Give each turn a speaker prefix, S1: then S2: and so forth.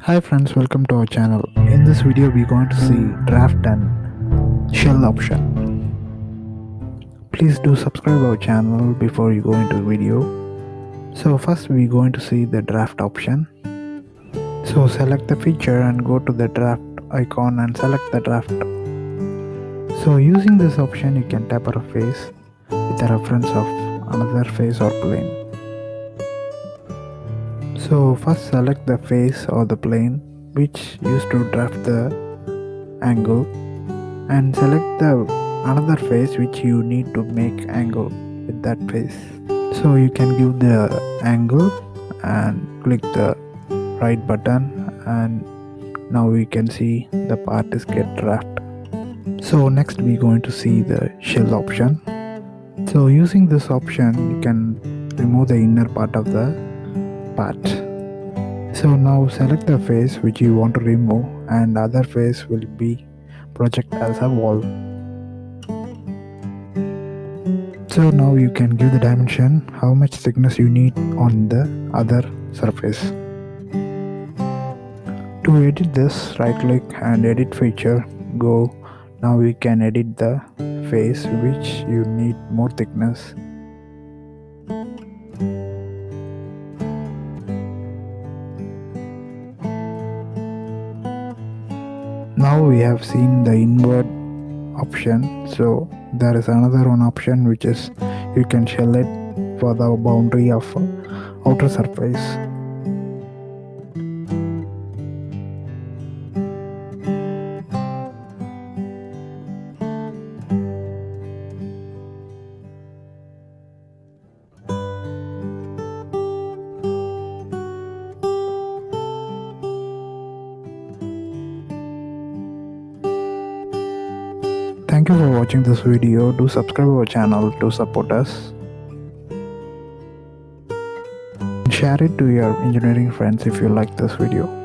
S1: Hi friends, welcome to our channel. In this video we're going to see draft and shell option. Please do subscribe our channel before you go into the video. So first we're going to see the draft option. So select the feature and go to the draft icon and select the draft. So using this option you can tap on a face with a reference of another face or plane. So first select the face or the plane which used to draft the angle, and select the another face which you need to make angle with that face. So you can give the angle and click the right button, and now we can see the part is get draft. So next we're going to see the shell option. So using this option you can remove the inner part of the part. So now select the face which you want to remove, and other face will be project as a wall. So now you can give the dimension how much thickness you need on the other surface. To edit this, right click and edit feature, go. Now we can edit the face which you need more thickness. Now we have seen the inward option, so there is another one option which is you can shell it for the boundary of outer surface. Thank you for watching this video. Do subscribe our channel to support us. Share it to your engineering friends if you like this video.